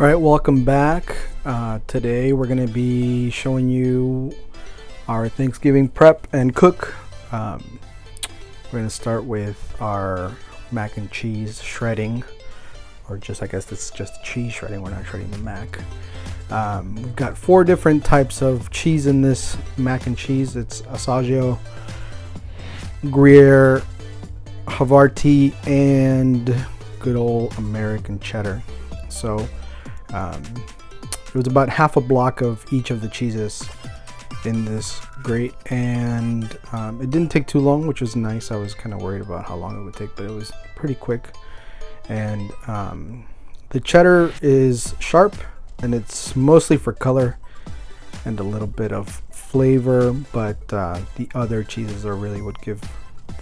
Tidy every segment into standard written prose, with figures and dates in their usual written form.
All right, welcome back. Today we're going to be showing you our Thanksgiving prep and cook. We're going to start with our mac and cheese shredding, or just, I guess it's just cheese shredding. We're not shredding the mac. We've got 4 different types of cheese in this mac and cheese. It's Assaggio, Gruyere, Havarti, and good old American cheddar. So it was about half a block of each of the cheeses in this grate, and it didn't take too long, which was nice. I was kind of worried about how long it would take, but it was pretty quick. And the cheddar is sharp, and it's mostly for color and a little bit of flavor, but the other cheeses are really what give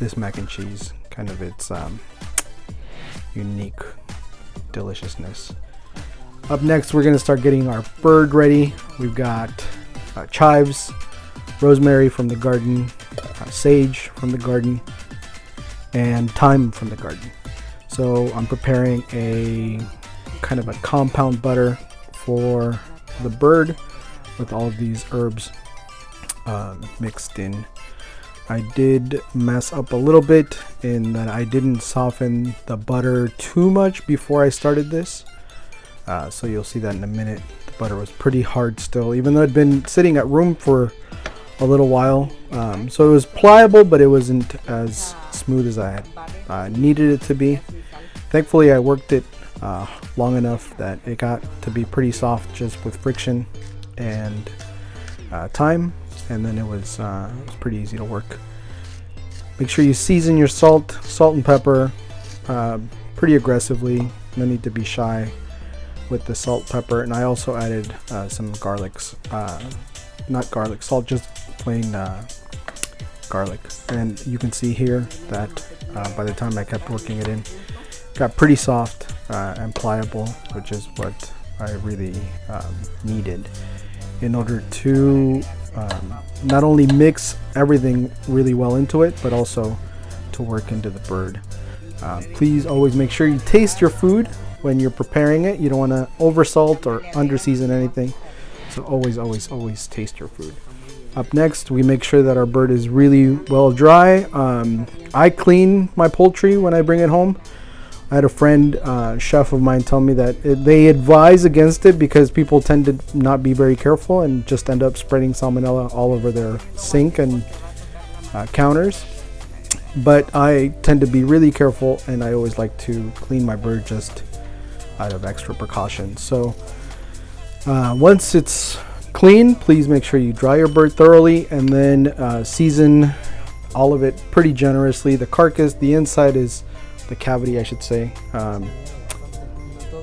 this mac and cheese kind of its unique deliciousness. Up next, we're going to start getting our bird ready. We've got chives, rosemary from the garden, sage from the garden, and thyme from the garden. So I'm preparing a kind of a compound butter for the bird with all of these herbs mixed in. I did mess up a little bit in that I didn't soften the butter too much before I started this. So you'll see that in a minute. The butter was pretty hard still, even though it had been sitting at room for a little while. So it was pliable, but it wasn't as smooth as I had needed it to be. Thankfully, I worked it long enough that it got to be pretty soft just with friction and time, and then it was pretty easy to work. Make sure you season your salt and pepper pretty aggressively. No need to be shy with the salt, pepper, and I also added some not garlic salt, just plain garlic. And you can see here that by the time I kept working it in, it got pretty soft and pliable, which is what I really needed in order to not only mix everything really well into it, but also to work into the bird. Please always make sure you taste your food when you're preparing it. You don't want to over salt or under season anything, so always taste your food. Up next, we make sure that our bird is really well dry. I clean my poultry when I bring it home. I had a friend, chef of mine, tell me that they advise against it because people tend to not be very careful and just end up spreading salmonella all over their sink and counters. But I tend to be really careful, and I always like to clean my bird just out of extra precaution. So once it's clean, please make sure you dry your bird thoroughly, and then season all of it pretty generously. The carcass, the inside is the cavity, I should say.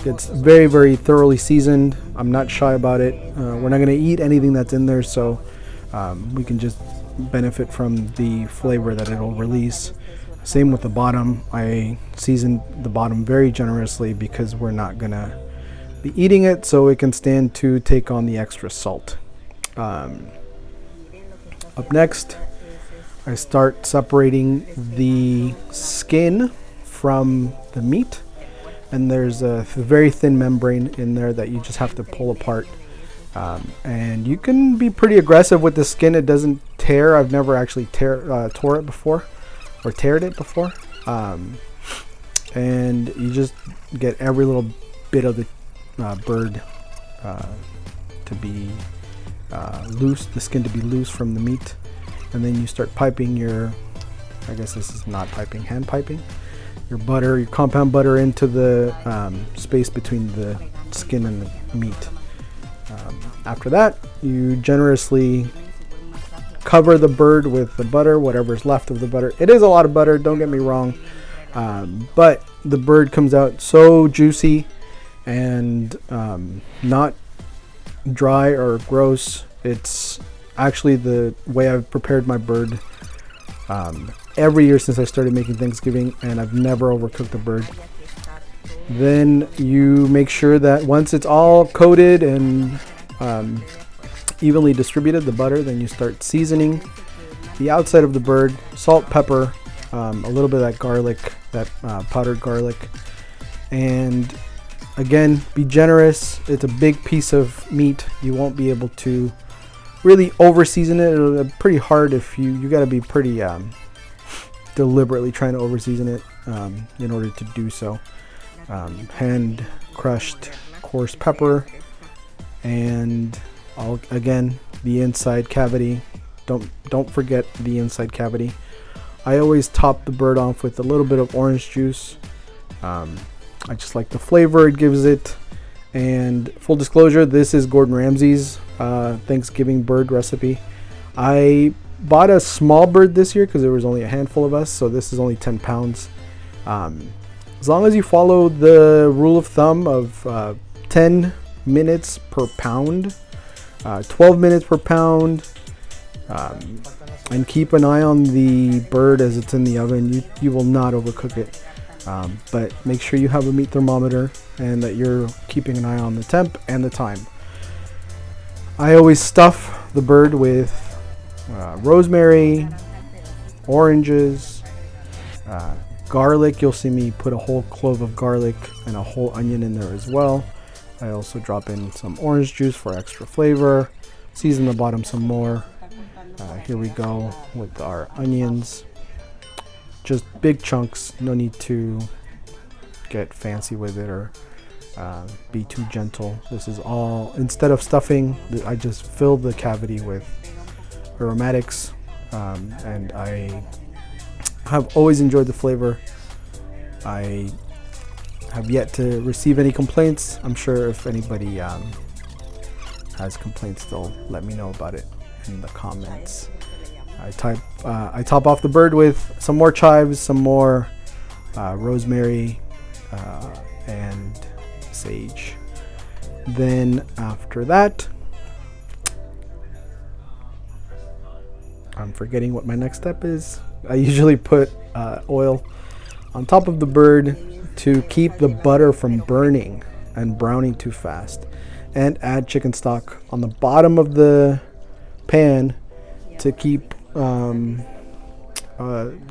It's very, very thoroughly seasoned. I'm not shy about it. We're not going to eat anything that's in there, so we can just benefit from the flavor that it'll release. Same with the bottom. I seasoned the bottom very generously because we're not gonna be eating it, so it can stand to take on the extra salt. Up next, I start separating the skin from the meat, and there's a very thin membrane in there that you just have to pull apart. And you can be pretty aggressive with the skin. It doesn't tear. I've never actually tore it before or teared it before. And you just get every little bit of the bird to be loose, the skin to be loose from the meat. And then you start piping your, I guess this is not piping, hand piping, your butter, your compound butter into the space between the skin and the meat. After that, you generously cover the bird with the butter, whatever's left of the butter. It is a lot of butter, don't get me wrong, but the bird comes out so juicy and not dry or gross. It's actually the way I've prepared my bird every year since I started making Thanksgiving, and I've never overcooked the bird. Then you make sure that once it's all coated and evenly distributed, the butter, then you start seasoning the outside of the bird, salt, pepper, a little bit of that garlic, that powdered garlic, and Again, be generous. It's a big piece of meat. You won't be able to really over season it. It'll be pretty hard if you got to be pretty deliberately trying to over season it in order to do so. Hand crushed coarse pepper, and again, the inside cavity. Don't forget the inside cavity. I always top the bird off with a little bit of orange juice. I just like the flavor it gives it. And full disclosure, this is Gordon Ramsay's Thanksgiving bird recipe. I bought a small bird this year because there was only a handful of us, so this is only 10 pounds. As long as you follow the rule of thumb of 10 minutes per pound, 12 minutes per pound, and keep an eye on the bird as it's in the oven, you will not overcook it. But make sure you have a meat thermometer and that you're keeping an eye on the temp and the time. I always stuff the bird with rosemary, oranges, garlic. You'll see me put a whole clove of garlic and a whole onion in there as well. I also drop in some orange juice for extra flavor. Season the bottom some more. Here we go with our onions. Just big chunks. No need to get fancy with it or be too gentle. This is all, instead of stuffing, I just fill the cavity with aromatics, and I have always enjoyed the flavor. I have yet to receive any complaints. I'm sure if anybody has complaints, they'll let me know about it in the comments. I top off the bird with some more chives, some more rosemary, and sage. Then after that, I'm forgetting what my next step is. I usually put oil on top of the bird to keep the butter from burning and browning too fast, and add chicken stock on the bottom of the pan to keep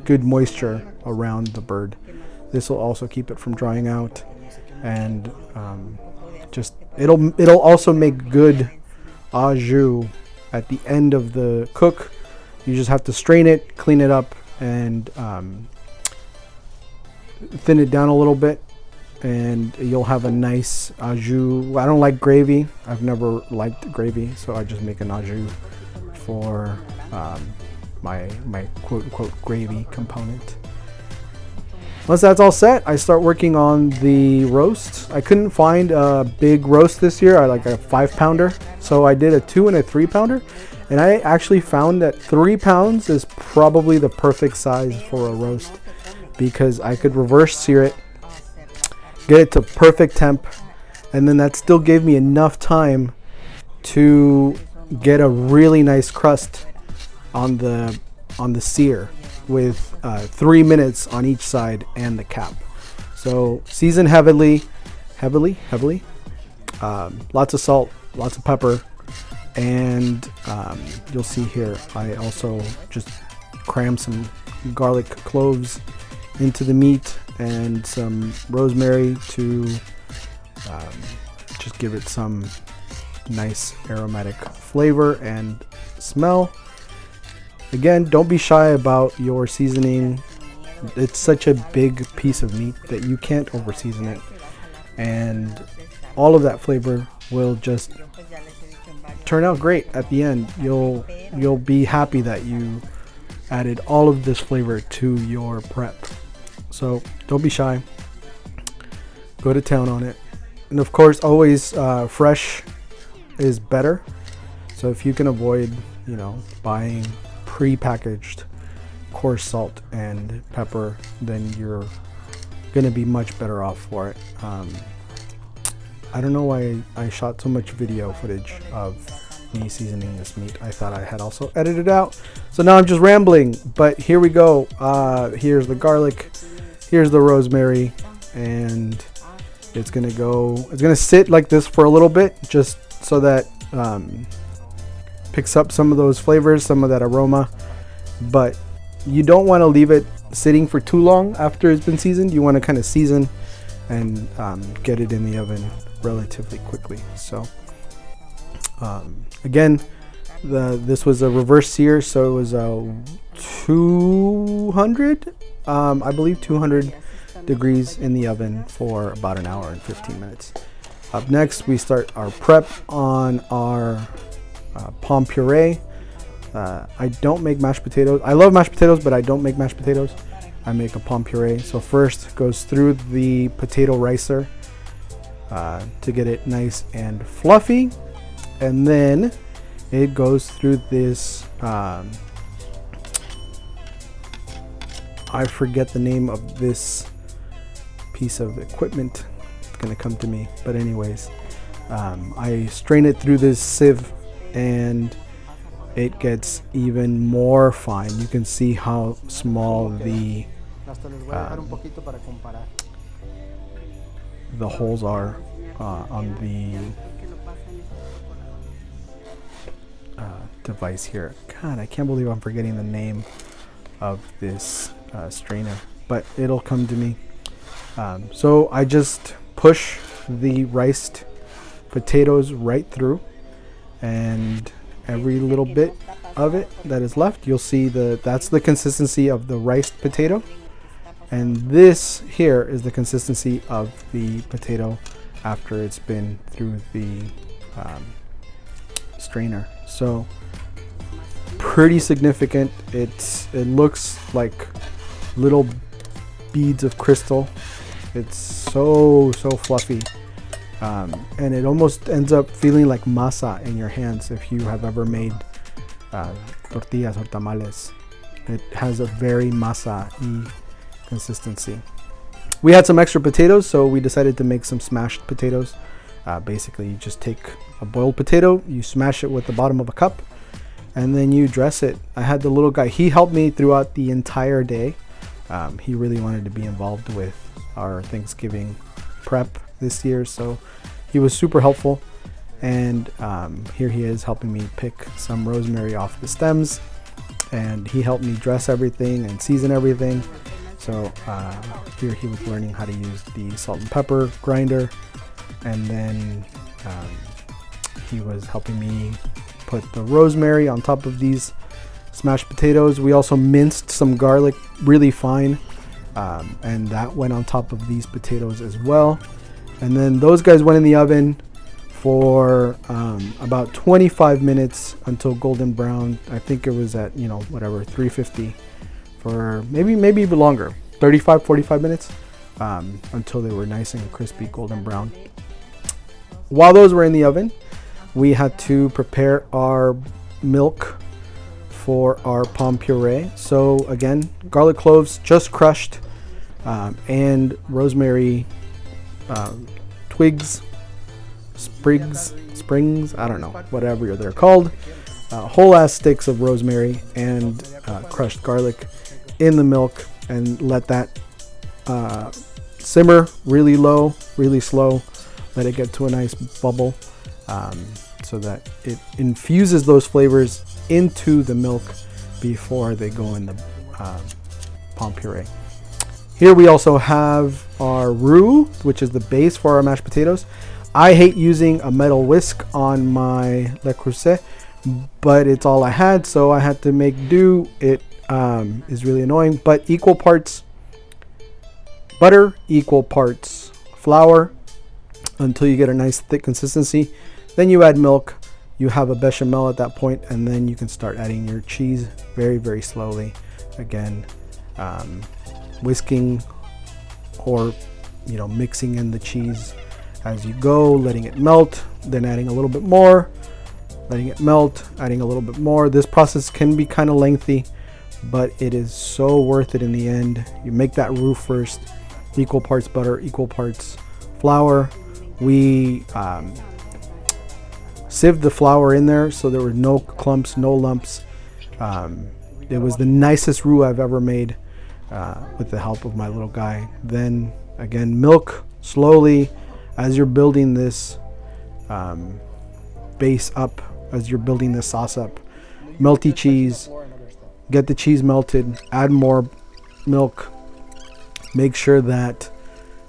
good moisture around the bird. This will also keep it from drying out, and just it'll also make good au jus at the end of the cook. You just have to strain it, clean it up, and thin it down a little bit, and you'll have a nice au jus. I don't like gravy. I've never liked gravy, so I just make an au jus for my quote-unquote gravy component. Once that's all set, I start working on the roast. I couldn't find a big roast this year. I like a 5-pounder, so I did a 2 and a 3-pounder, and I actually found that 3 pounds is probably the perfect size for a roast, because I could reverse sear it, get it to perfect temp, and then that still gave me enough time to get a really nice crust on the sear with 3 minutes on each side and the cap. So season heavily, lots of salt, lots of pepper, and you'll see here I also just cram some garlic cloves into the meat and some rosemary to just give it some nice aromatic flavor and smell. Again, don't be shy about your seasoning. It's such a big piece of meat that you can't over season it, and all of that flavor will just turn out great at the end. You'll be happy that you added all of this flavor to your prep. So don't be shy. Go to town on it. And of course, always fresh is better. So if you can avoid, buying pre-packaged coarse salt and pepper, then you're gonna be much better off for it. I don't know why I shot so much video footage of me seasoning this meat. I thought I had also edited out, so now I'm just rambling, but here we go. Here's the garlic, here's the rosemary, and it's gonna sit like this for a little bit, just so that picks up some of those flavors, some of that aroma. But you don't want to leave it sitting for too long after it's been seasoned. You want to kind of season and get it in the oven relatively quickly. So again, this was a reverse sear, so it was 200, I believe 200 degrees in the oven for about an hour and 15 minutes. Up next, we start our prep on our pomme puree. I don't make mashed potatoes. I love mashed potatoes, but I don't make mashed potatoes. I make a pomme puree. So first goes through the potato ricer to get it nice and fluffy, and then it goes through this I forget the name of this piece of equipment. It's gonna come to me, but anyways, I strain it through this sieve and it gets even more fine. You can see how small the holes are on the device here. God, I can't believe I'm forgetting the name of this strainer, but it'll come to me. So I just push the riced potatoes right through, and every little bit of it that is left, you'll see that's the consistency of the riced potato, and this here is the consistency of the potato after it's been through the strainer. So pretty significant. It looks like little beads of crystal. It's so fluffy, and it almost ends up feeling like masa in your hands if you have ever made tortillas or tamales. It has a very masa-y consistency. We had some extra potatoes, so we decided to make some smashed potatoes. Basically, you just take a boiled potato, you smash it with the bottom of a cup, and then you dress it. I had the little guy, he helped me throughout the entire day. He really wanted to be involved with our Thanksgiving prep this year, so he was super helpful. And here he is helping me pick some rosemary off the stems, and he helped me dress everything and season everything. So here he was learning how to use the salt and pepper grinder, and then he was helping me put the rosemary on top of these smashed potatoes. We also minced some garlic really fine, and that went on top of these potatoes as well. And then those guys went in the oven for about 25 minutes until golden brown. I think it was at 350 for maybe even longer, 35-45 minutes, until they were nice and crispy golden brown. While those were in the oven, we had to prepare our milk for our pomme puree. So again, garlic cloves just crushed, and rosemary twigs, springs, I don't know, whatever they're called, whole ass sticks of rosemary and crushed garlic in the milk, and let that simmer really low, really slow. Let it get to a nice bubble, so that it infuses those flavors into the milk before they go in the pomme puree. Here we also have our roux, which is the base for our mashed potatoes. I hate using a metal whisk on my Le Creuset, but it's all I had, so I had to make do. It is really annoying, but equal parts butter, equal parts flour, until you get a nice thick consistency. Then you add milk. You have a bechamel at that point, and then you can start adding your cheese very slowly. Again, whisking or mixing in the cheese as you go, letting it melt, then adding a little bit more, letting it melt, adding a little bit more. This process can be kind of lengthy, but it is so worth it in the end. You make that roux first, equal parts butter, equal parts flour. We sieved the flour in there so there were no clumps, no lumps. It was the nicest roux I've ever made, with the help of my little guy. Then again, milk slowly as you're building this base up, as you're building this sauce up. Melty cheese, get the cheese melted, add more milk, make sure that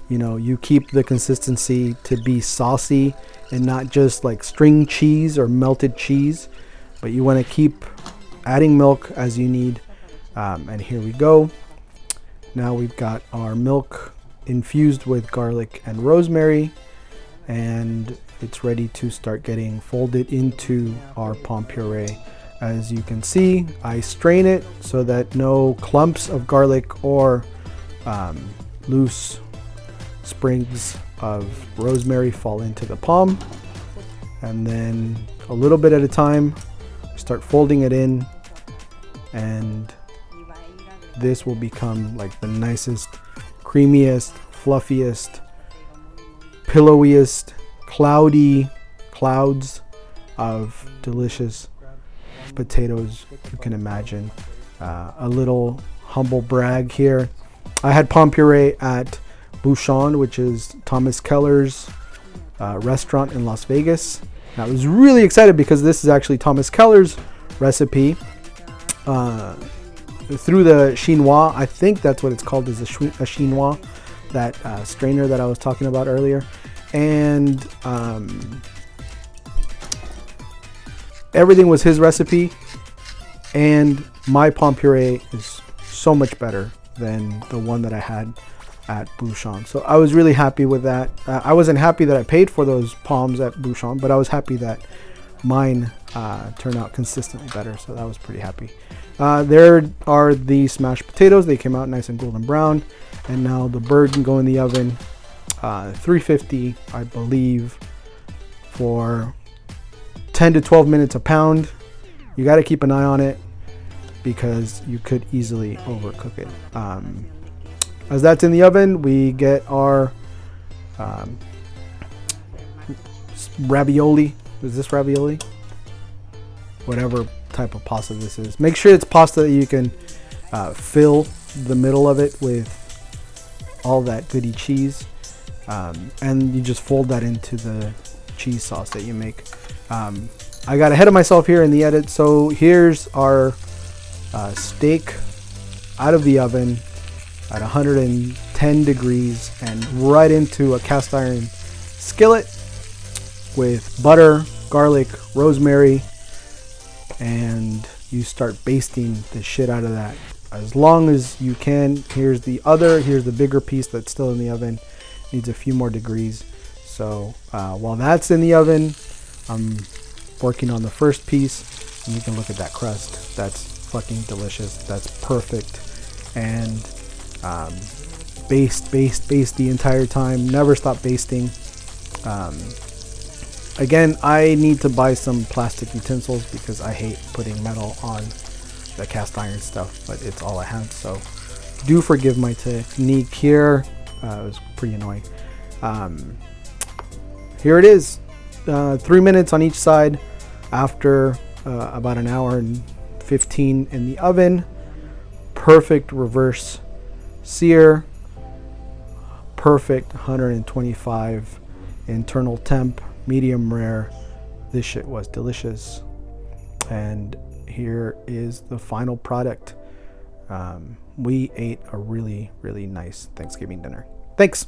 You know, you keep the consistency to be saucy and not just like string cheese or melted cheese, but you want to keep adding milk as you need. And here we go. Now we've got our milk infused with garlic and rosemary, and it's ready to start getting folded into our pomme puree. As you can see, I strain it so that no clumps of garlic or loose sprigs of rosemary fall into the pomme. And then a little bit at a time, start folding it in, and this will become like the nicest, creamiest, fluffiest, pillowiest, cloudy clouds of delicious potatoes you can imagine. A little humble brag here. I had pomme puree at Bouchon, which is Thomas Keller's restaurant in Las Vegas. And I was really excited because this is actually Thomas Keller's recipe through the chinois. I think that's what it's called, is a chinois, that strainer that I was talking about earlier. And everything was his recipe, and my pomme puree is so much better than the one that I had at Bouchon. So I was really happy with that. I wasn't happy that I paid for those pommes at Bouchon, but I was happy that mine turned out consistently better. So that was pretty happy. There are the smashed potatoes. They came out nice and golden brown. And now the bird can go in the oven, 350, I believe, for 10 to 12 minutes a pound. You got to keep an eye on it because you could easily overcook it. As that's in the oven, we get our ravioli. Is this ravioli? Whatever type of pasta this is. Make sure it's pasta that you can fill the middle of it with all that goody cheese. And you just fold that into the cheese sauce that you make. I got ahead of myself here in the edit. So here's our steak out of the oven at 110 degrees and right into a cast iron skillet with butter, garlic, rosemary, and you start basting the shit out of that as long as you can. Here's the bigger piece that's still in the oven. Needs a few more degrees. So while that's in the oven, I'm working on the first piece, and you can look at that crust. That's fucking delicious. That's perfect. And baste the entire time. Never stop basting. Again, I need to buy some plastic utensils because I hate putting metal on the cast iron stuff, but it's all I have. So do forgive my technique here. It was pretty annoying. Here it is. 3 minutes on each side after about an hour and 15 in the oven. Perfect reverse sear. Perfect 125 internal temp, medium rare. This shit was delicious. And here is the final product. We ate a really, really nice Thanksgiving dinner. Thanks.